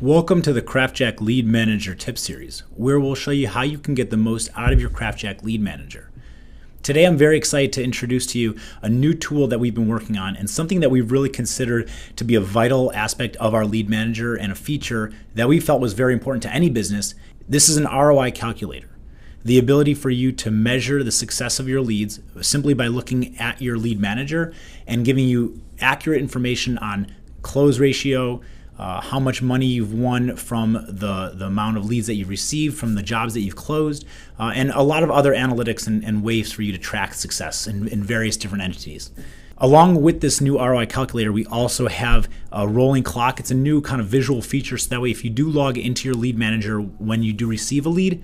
Welcome to the CraftJack Lead Manager Tip Series, where we'll show you how you can get the most out of your CraftJack Lead Manager. Today, I'm very excited to introduce to you a new tool that we've been working on and something that we've really considered to be a vital aspect of our Lead Manager and a feature that we felt was very important to any business. This is an ROI calculator. The ability for you to measure the success of your leads simply by looking at your Lead Manager and giving you accurate information on close ratio, how much money you've won from the amount of leads that you've received, from the jobs that you've closed, and a lot of other analytics and ways for you to track success in various different entities. Along with this new ROI calculator, we also have a rolling clock. It's a new kind of visual feature, so that way if you do log into your Lead Manager when you do receive a lead,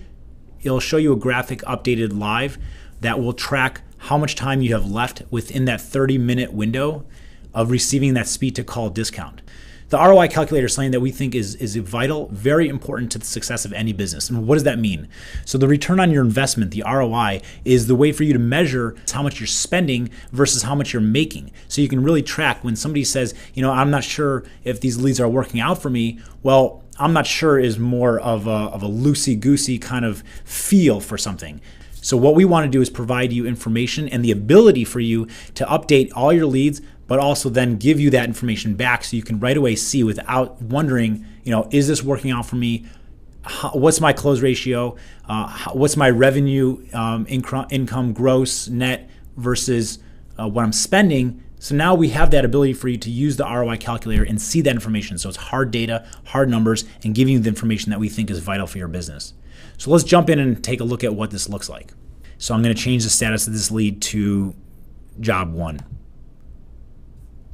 it'll show you a graphic updated live that will track how much time you have left within that 30-minute window of receiving that speed to call discount. The ROI calculator is something that we think is vital, very important to the success of any business. And what does that mean? So the return on your investment, the ROI, is the way for you to measure how much you're spending versus how much you're making. So you can really track when somebody says, I'm not sure if these leads are working out for me. Well, I'm not sure is more of a loosey-goosey kind of feel for something. So what we want to do is provide you information and the ability for you to update all your leads, but also then give you that information back so you can right away see without wondering, is this working out for me? What's my close ratio? What's my revenue, income, gross, net versus what I'm spending? So now we have that ability for you to use the ROI calculator and see that information. So it's hard data, hard numbers, and giving you the information that we think is vital for your business. So let's jump in and take a look at what this looks like. So I'm going to change the status of this lead to job 1.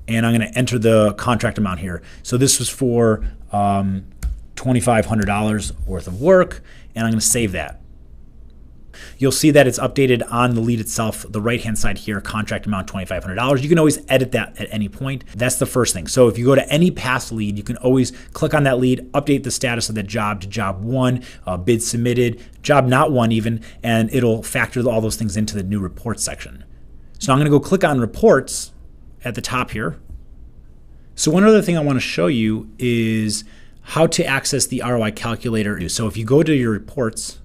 And I'm going to enter the contract amount here. So this was for $2,500 worth of work, and I'm going to save that. You'll see that it's updated on the lead itself, the right-hand side here, contract amount $2,500. You can always edit that at any point. That's the first thing. So if you go to any past lead, you can always click on that lead, update the status of that job to job 1, bid submitted, job not won even, and it'll factor all those things into the new reports section. So I'm going to go click on reports at the top here. So one other thing I want to show you is how to access the ROI calculator. So if you go to your reports,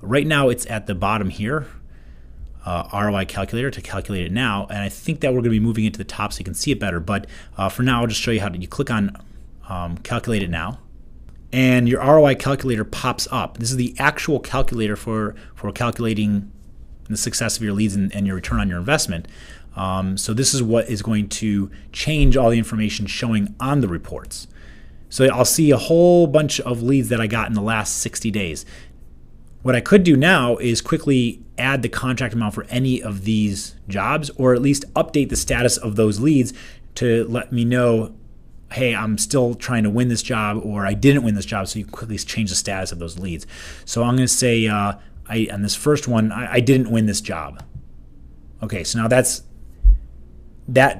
right now it's at the bottom here, ROI calculator to calculate it now. And I think that we're going to be moving it to the top so you can see it better. But for now, I'll just show you how to, you click on calculate it now. And your ROI calculator pops up. This is the actual calculator for calculating the success of your leads and your return on your investment. So this is what is going to change all the information showing on the reports. So I'll see a whole bunch of leads that I got in the last 60 days. What I could do now is quickly add the contract amount for any of these jobs, or at least update the status of those leads to let me know, hey, I'm still trying to win this job, or I didn't win this job, so you can quickly change the status of those leads. So I'm going to say on this first one, I didn't win this job. Okay, so now that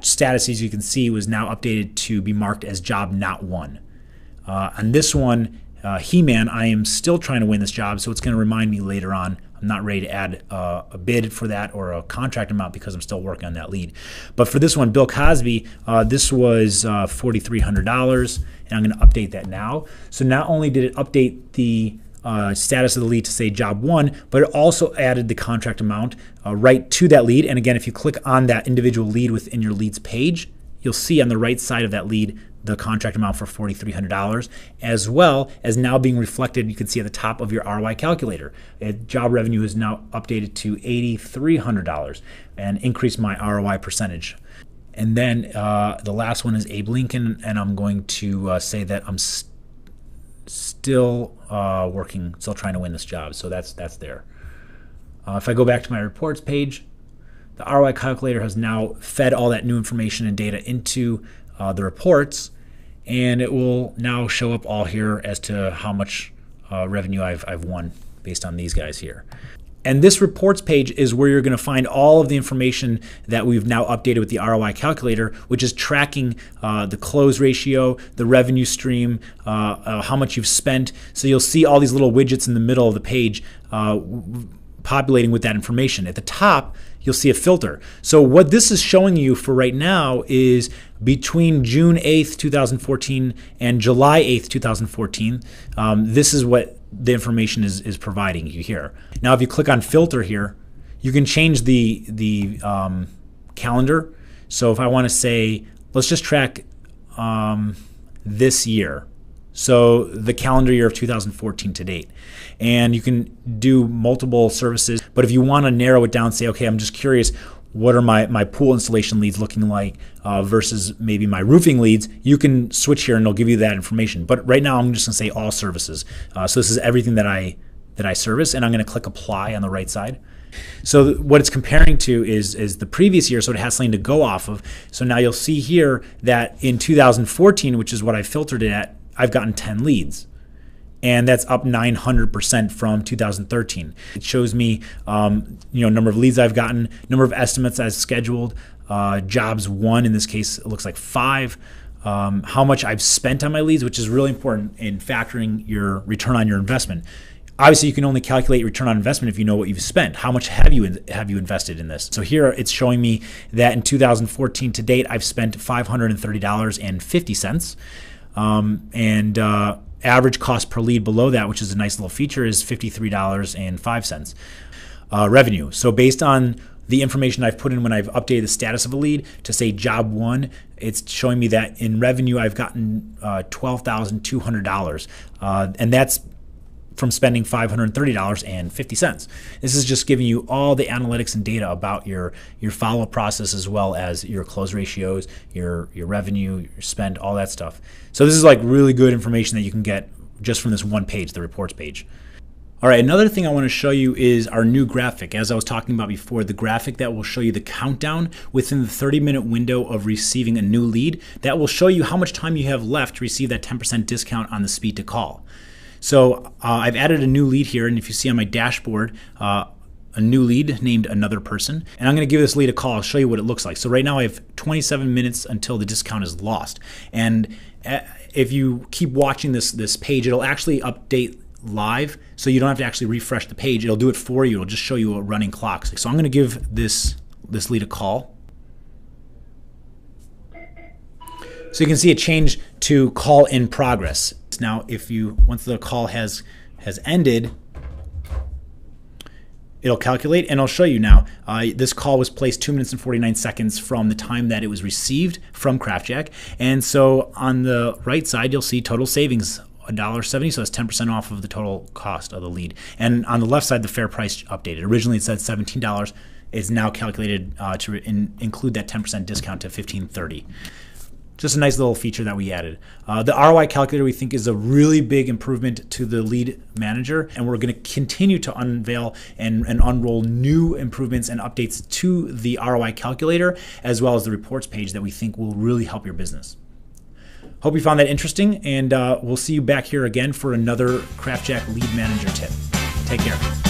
status, as you can see, was now updated to be marked as job not won. On this one, He-Man, I am still trying to win this job, so it's going to remind me later on. I'm not ready to add a bid for that or a contract amount because I'm still working on that lead. But for this one, Bill Cosby, this was $4,300, and I'm going to update that now. So not only did it update the status of the lead to say job 1, but it also added the contract amount right to that lead. And again, if you click on that individual lead within your leads page, you'll see on the right side of that lead the contract amount for $4,300, as well as now being reflected, you can see at the top of your ROI calculator. Job revenue is now updated to $8,300 and increased my ROI percentage. And then the last one is Abe Lincoln, and I'm going to say that I'm still still trying to win this job. So that's there. If I go back to my reports page, the ROI calculator has now fed all that new information and data into the reports, and it will now show up all here as to how much revenue I've won based on these guys here. And this reports page is where you're going to find all of the information that we've now updated with the ROI calculator, which is tracking the close ratio, the revenue stream, how much you've spent. So you'll see all these little widgets in the middle of the page populating with that information. At the top, you'll see a filter. So what this is showing you for right now is between June 8th, 2014 and July 8th, 2014, this is what the information is providing you here. Now, if you click on filter here, you can change the calendar. So if I want to say, let's just track this year. So the calendar year of 2014 to date. And you can do multiple services. But if you want to narrow it down, say, okay, I'm just curious, what are my pool installation leads looking like versus maybe my roofing leads, you can switch here and it'll give you that information. But right now I'm just going to say all services. So this is everything that I service, and I'm going to click apply on the right side. So what it's comparing to is the previous year, so it has something to go off of. So now you'll see here that in 2014, which is what I filtered it at, I've gotten 10 leads. And that's up 900% from 2013. It shows me, number of leads I've gotten, number of estimates as scheduled, jobs won. In this case, it looks like 5. How much I've spent on my leads, which is really important in factoring your return on your investment. Obviously, you can only calculate return on investment if you know what you've spent. How much have you invested in this? So here it's showing me that in 2014 to date, I've spent $530.50. Average cost per lead below that, which is a nice little feature, is $53.05 revenue. So based on the information I've put in when I've updated the status of a lead to say job 1, it's showing me that in revenue I've gotten $12,200, and that's from spending $530.50. This is just giving you all the analytics and data about your follow-up process, as well as your close ratios, your revenue, your spend, all that stuff. So this is like really good information that you can get just from this one page, the reports page. All right, another thing I want to show you is our new graphic. As I was talking about before, the graphic that will show you the countdown within the 30-minute window of receiving a new lead, that will show you how much time you have left to receive that 10% discount on the speed to call. So I've added a new lead here, and if you see on my dashboard, a new lead named Another Person, and I'm going to give this lead a call. I'll show you what it looks like. So right now I have 27 minutes until the discount is lost. And if you keep watching this page, it'll actually update live, so you don't have to actually refresh the page. It'll do it for you. It'll just show you a running clock. So I'm going to give this lead a call. So you can see it change to call in progress. Now, once the call has ended, it'll calculate and it'll show you now. This call was placed 2 minutes and 49 seconds from the time that it was received from CraftJack. And so on the right side, you'll see total savings, $1.70, so that's 10% off of the total cost of the lead. And on the left side, the fair price updated. Originally it said $17. It's now calculated to include that 10% discount to $15.30. Just a nice little feature that we added. The ROI calculator, we think, is a really big improvement to the lead manager, and we're going to continue to unveil and unroll new improvements and updates to the ROI calculator, as well as the reports page that we think will really help your business. Hope you found that interesting, and we'll see you back here again for another CraftJack lead manager tip. Take care.